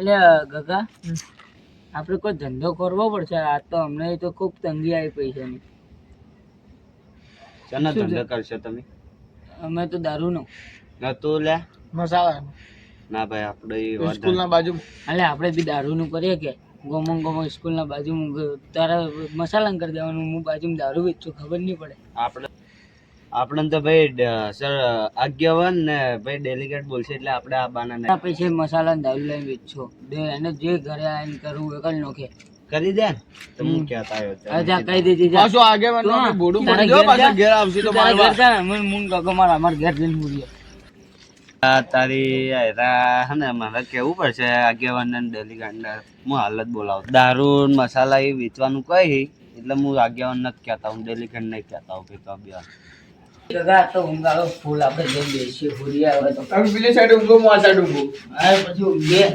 એટલે ગગા આપણે કોઈ ધંધો કરવો પડશે. આ તો અમને તો ખૂબ તંગી આવી પૈસાની. શાનો ધંધો કરશો તમે? અમે તો દારૂનો. ના તું લે મસાલા ના ભાઈ આપણે સ્કૂલ ના બાજુ એટલે આપણે બી દારૂનું કરીએ કે ગોમો સ્કૂલના બાજુમાં તારા મસાલા કરી દેવાનું, હું બાજુમાં દારૂ વેચું, ખબર નહીં પડે. આપણે તો ભાઈ સર આગેવાન ને ભાઈ ડેલિગેટ બોલશે એટલે આપણે આ બાના આ પૈસે મસાલા ને દારૂ લઈને વેચો દે એને, જે ઘરે આવીને કરવું એ કરી નાખે. કરી દે ને તો હું કહેતા આવ્યો અચ્છા કહી દેજે જા. પાછો આગેવાન નો બોડું પડી ગયો, પાછો ઘેર આવશે તો મારવા. મુન કાકો મારા અમાર ઘેર જઈને મૂરીએ. તારી હેરા હે ને મારે કેવું પડશે આગેવાન ને ડેલિગેટ ને હું હાલત બોલાવું. દારૂ ને મસાલા એ વેચવાનું કહી એટલે હું આગેવાન નથી કહેતા, હું ડેલિગેટ નહીં કહેતા હું કે બે ગગા તો ઊંઘાડો ફૂલ આપણે જઈને બેસીએ ફૂરી આવે તો. તમે પેલી સાઈડ ઊંઘો, માર સાઈડ ઊંઘો. હા પછી ઊંઘીએ.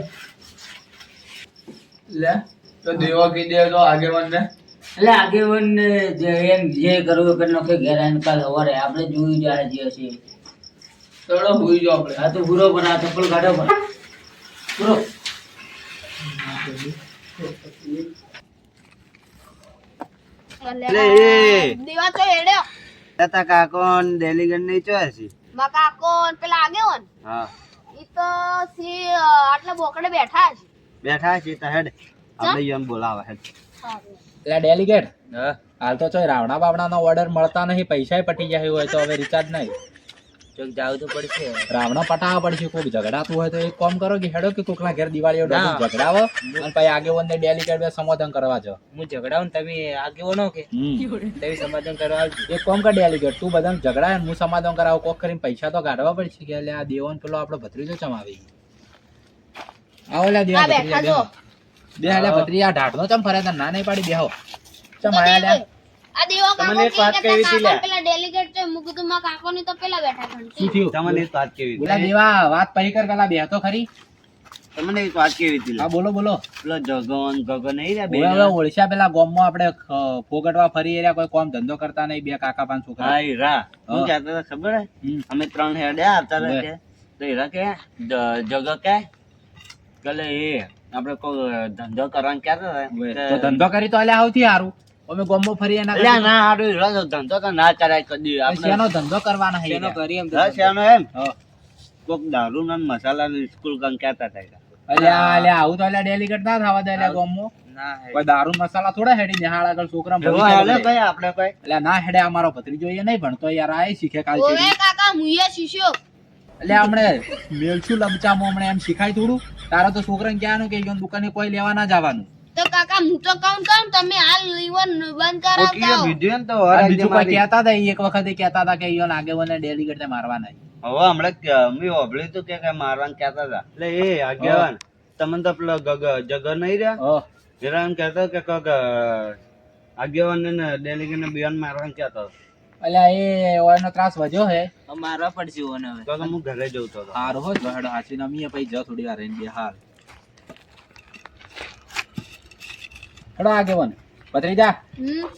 લે તો દેવા કહી દે તો આગેવાન ને. એટલે આગેવાન જે એમ જે કરવું એ કરી નાખે, ઘેર આવીને કાલ સવારે આપણે જોઈ જાય જે હશે. ચલો હુઈ જાઓ આપણે. આ તો પૂરો પર આ ચપ્પલ કાઢો પર પૂરો. લે દીવા તો હેડ્યો તાતા કાકોન ડેલિગેટ નહીં ચોસી. મા કાકો ને પેલા આગેવાન હા ઈ તો સી આટલા બોકડે બેઠા છે. બેઠા છે તો હેડ આપણે એમ બોલાવે હેડ. એટલે ડેલિગેટ હાલ તો ચોય રાવણા બાવણા નો ઓર્ડર મળતા નહીં, પૈસા પટી જાય હોય તો હવે રિચાર્જ નહીં. ચોક જાવ તો પડશે. રાવણો પટાવવા પડશે. કોઈક ઝઘડાતું હોય તો એક કામ કરો કે હેડો કે કોકના ઘેર દિવાળીઓ ઝઘડાવો અને પછી આગેવાન ને ડેલિગેટ બે સમાધાન કરવા જાઓ. હું ઝઘડાવું તમે આગેવાનો કે તમે સમાધાન કરવા આવજો. એક કામ કર ડેલિગેટ, તું બધાને ઝઘડાય હું સમાધાન કરાવું, કોક કરીને પૈસા તો કાઢવા પડશે કે એટલે આ દેવન પેલો આપણો ભત્રીજો ચમાવી. આવો લે દેવા આ બેઠા જો બે હાલે ભત્રી આ ઢાઢનો ચમ ફરે તો ના નહીં પાડી બેહો ચમ આયા લે. આ દેવા તમને એક વાત કાકો કેવી હતી લે? પેલા ડેલિગેટ છે મુકુ તો મા કાકો ની તો પેલા બેઠા શું ઘંટી. થયું? તમને એક વાત કેવી બોલા દેવા વાત પહી કર, પેલા બે તો ખરી. તમને એક વાત કેવી હતી હા બોલો બોલો. પેલો જગન ગગન નહીં રે બે હવે ઓળશા પેલા ગામમાં આપણે ફોગટવા ફરી રહ્યા, કોઈ કામ ધંધો કરતા નહીં, બે કાકા પાંચ છોકરા. હા હીરા હું કહેતો હતો ખબર હે અમે 3 હેડ્યા આવતા હતા કે તો હીરા કે જગ કે કલે એ આપણે કોઈ ધંધો કરવાનું કહેતા તો હતા. ધંધો કરી તો અલ્યા સૌથી સારું. અમે ગામમાં ફરી એના અલ્યા ના હારું હીરા ધંધો તો ના કરાય કદી આપણે શેનો ધંધો કરવાના હે એનો કરી એમ હા શેનો એમ હા. કોક દારૂ ના મસાલા ની સ્કૂલ કામ કહેતા હતા. અલ્યા આવું તો અલ્યા ડેલિગેટ ના થવા દે અલ્યા ગામમાં. ના કોઈ દારૂ મસાલા થોડા હેડી નિહાળ આગળ છોકરા એવો હાલે ભાઈ આપણે કોઈ એટલે ના હેડે. અમારો ભત્રીજો એ નહીં ભણતો યાર, આ શીખે કાલ છે. ઓવે કાકા મુયે શીશ્યો એટલે હમણે મેલશું લમચામાં હમણે એમ શીખાય થોડું. તારા તો છોકરાને કહેવાનું કે ઈયોન દુકાને કોઈ લેવા ના જવાનું. તો કાકા હું તો કહું તમે હાલ ઈવન બંધ કરાવતા હો. વિડિયો તો આ બીજું કોઈ કહેતા હતા, એક વખતે કહેતા હતા કે ઈયોન આગેવાને ડેલિગેટ ને મારવા નહીં. હવે હમણાં મેં ઓભળ્યું હતું કે મારવાનું કહેતા હતા. એટલે એ આગેવાન તમને તો પેલો જગર નહીં રહ્યા જરા એમ કહેતો કે કોક આગેવાન ને ડેલિગેટ ને બિયાન મારવાનું કહેતો હતો. અલ્યા એ ઓયનો ત્રાસ વધ્યો હે. મારવા પડશે ઓને હવે. તો હું ઘરે જતો હતો. હારું હો જહડ હાચી નમીએ પછી જ થોડી વાર રહીને બે હાલ. હેડો આગેવાન ભત્રીજા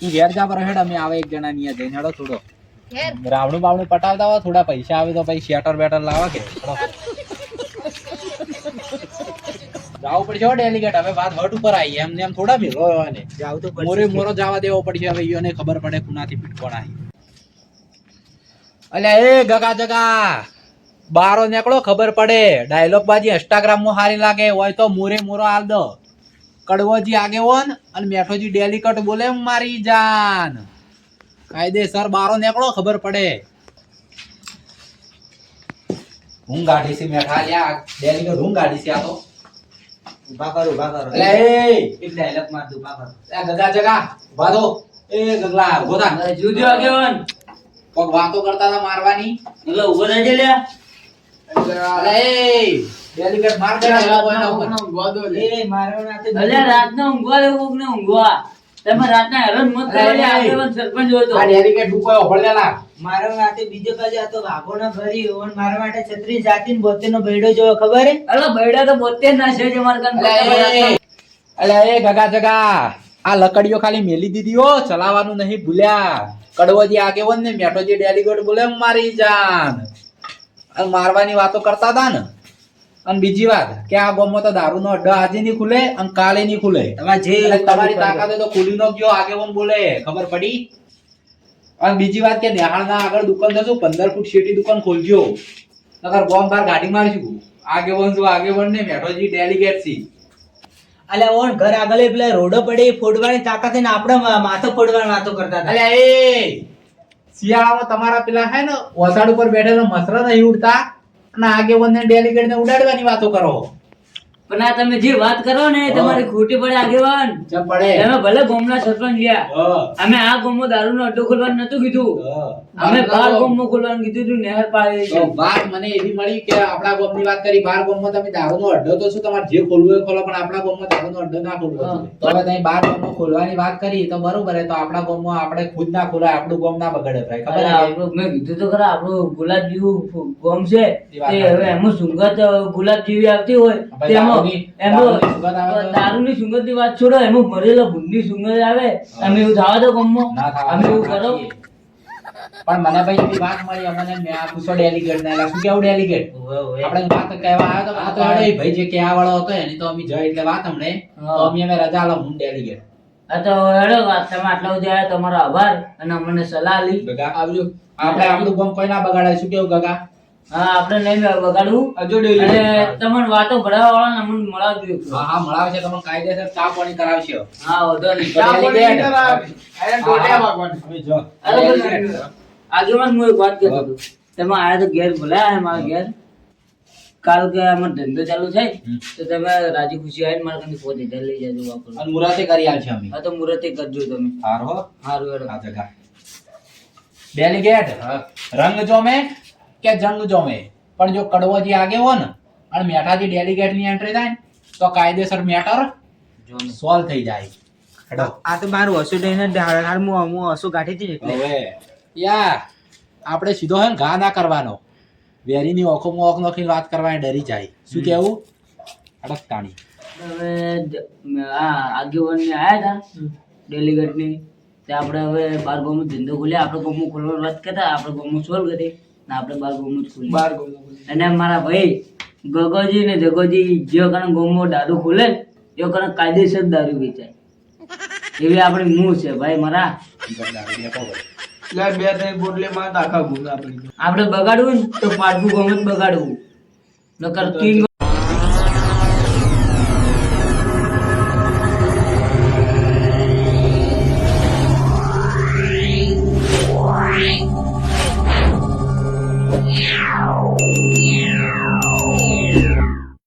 તું ઘેર જા પર હેડ, અમે આવે એક જણા નિયા જઈને હેડો થોડો ઘેર રાવણું બાવણું પટાવતા હોય, થોડા પૈસા આવે તો પછી શેટર બેટર લાવા કે જાવું પડશે હો ડેલિગેટ. હવે વાત હટ ઉપર આવી એમને એમ થોડા મેલો હોય ને જાવ તો મોરે મોરો જવા દેવો પડશે. હવે ઈયોને ખબર પડે કુનાથી પીટકોણ આવી. અલ્યા એ ગગા જગા બારો નીકળો, ખબર પડે. ડાયલોગ બાજી ઇન્સ્ટાગ્રામ માં હારી લાગે હોય તો મોરે મોરો હાલ દો. કડવોજી આગેવાન અને મેઠોજી ડેલિકટ બોલે મારી જાન. કાયદેસર બારો નીકળો, ખબર પડે. હું ગાડી છે મેઠા લ્યા ડેલિકટ, હું ગાડી છે આ તો. ઉભા કરો અલે એ એક ડાયલોગ માર દઉં ઉભા કરો. આ ગગા જગા ઉભા થો. એ ગગલા ઉભો થા. જુદો આગેવાન કોક વાતો કરતા હતા મારવાની. એટલે ઉભો રહેજે લ્યા. અલે એ ડેલિકેટ માર દે કોઈના ઉપર. એ મારો નાતે અલ્યા રાતનો ઊંઘવા દેવું કોકને ઊંઘવા. તમે રાતના હેરાન મત કરો લ્યા. આગેવાન સરપંચ હોય તો આ ડેલિકેટ ઉપાયો ભળેલા. મારા માટે બીજો કાજે આ તો વાઘોના ઘરી ઓન મારા માટે 36 જાતિન 72 નો બૈડો જોયો ખબર હે? અલે બૈડા તો 72 ના છે જે માર કન. અલે એ ગગા જગા આ લકડીઓ ખાલી મેલી દીધી હો, ચલાવવાનું નહીં ભૂલ્યા. કડવોજી આગેવાન ને મેઠોજી ડેલિકેટ બોલે મારી જાન. મારવાની વાતો કરતા હતા ને અને બીજી વાત કે આ ગામમાં તો દારૂનો અડ્ડો આજે નહીં ખુલે અને કાલે નહીં ખુલે. તમારે જે એટલે તમારી તાકાત હોય તો ખુલી નો ગયો આગેવાન બોલે ખબર પડી. અને બીજી વાત કે નેહાળના આગળ દુકાન થશું 15 ફૂટ શેટી દુકાન ખોલજો નકર ગોમ બાર ગાડી મારશું. આગેવાન ને મેઠોજી ડેલિગેટ છી. અલ્યા ઓન ઘર આગળ પેલા રોડો પડે એ ફોડવાની તાકાત ને આપણે માથો ફોડવાની વાતો કરતા હતા. અલ્યા એ શિયાળામાં તમારા પેલા હે ને ઓસાડ ઉપર બેઠેલો મસરા નહીં ઉડતા અને આગેવાન ને ડેલિગેટ ને ઉડાડવાની વાતો કરો. પણ આ તમે જે વાત કરો ને એ તમારી ખોટી પડે આગેવાન. જેમ પડે તમે ભલે ગામના સરપંચ ગયા, અમે આ ગામમાં દારૂનો અડ્ડો ખોલવાનું નતું કીધું, અમે બાર ગામમાં ખોલવાનું કીધું હતું. નહેર પાડે તો વાત મને એવી મળી કે આપણા ગામની વાત કરી, બાર ગામમાં તમે દારૂનો અડ્ડો તો શું તમારે જે ખોલવું એ ખોલો, પણ આપણા ગામમાં દારૂનો અડ્ડો ના ખોલવો જોઈએ. તો હવે તમે બાર ગામમાં ખોલવાની વાત કરી તો બરોબર છે, તો આપણા ગામમાં આપણે ખુદ ના ખોલાય, આપણું ગામ ના બગડે ભાઈ. ખબર છે? મેં કીધું તો ખરા, આપણું ગુલાબ જેવું ગામ છે તે હવે એમાં સુંગત ગુલાબ જેવી આવતી હોય તેમાં દારૂની સુગંધ ની વાત છોડો, એમાં ભરેલો ભૂંડની સુગંધ આવે. અમે એવું થવા દો ગામમાં? અમે એવું કરો? પણ મને ભાઈ એવી વાત મળી, અમને મેં આ પૂછો ડેલિગેટ ના શું કેવું ડેલિગેટ આપણે વાત કહેવા આવ્યો તો ભાઈ જે કહેવા વાળો હતો એની તો અમે જઈ એટલે વાત હમણે તો અમે રજા લો હું ડેલિગેટ. હા તો હેડો, તમે આટલા સુધી આવ્યા તમારો આભાર અને અમને સલાહ લી. ગગા આવજો, આપણે આપણું ગામ કોઈ ના બગાડાય. શું કેવું ગગા? હા, આપણે નહીં બગાડવું. અને તમને વાતો ભરાવા વાળા ને અમને મળાવજો. હા મળાવશે, તમને કાયદેસર ચા પાણી કરાવશે. હા વધો નહીં. આગેવાન હું એક વાત કહેતો હતો, તમે આયા તો ઘેર બોલાયા મારા ઘેર. કાલ કે અમારો ધંધો ચાલુ થાય તો તમે રાજી ખુશી આવીને મારા કંઈ ફોન લીધા લઈ જાજો વાપરો. અને મુરાતે કરી આલશે અમે. હા તો મુહૂર્તે કરજો તમે. હાર હો હારું હેડો. આ જગા ડેલિગેટ રંગ જોમે કે જંગ જોમે, પણ જો કડવોજી આગેવો ને અને મેઠાજી ડેલિગેટ ની એન્ટ્રી થાય ને તો કાયદેસર મેટર સોલ્વ થઈ જાય. હેડો આ તો મારું હસુ દઈને હું હસુ કાઢી હતી એટલે હવે યાર આપણે સીધો હે ને ઘા ના કરવાનો, વેરીની ઓખોમાં ઓખ નોખીને વાત કરવાની ડરી જાય. શું કેવું? અડકતાણી હવે આ આગેવાનને આયા હતા ડેલિગેટની, તે આપણે હવે બાર ગામમાં ધંધો ખોલ્યા. આપણે ગામમાં ખોલવાની વાત કરતા, આપણે ગામમાં સોલ્વ કરી ને આપણે બાર ગામમાં જ ખોલી. અને મારા ભાઈ ગગોજી ને જગોજી જે કારણ ગામમાં દારૂ ખોલે એ કારણ કાયદેસર દારૂ વેચાય એવી આપણી મું છે ભાઈ મારા. આપણે બગાડવું ને તો પાટવું ગામ જ બગાડવું, નકર કિંગ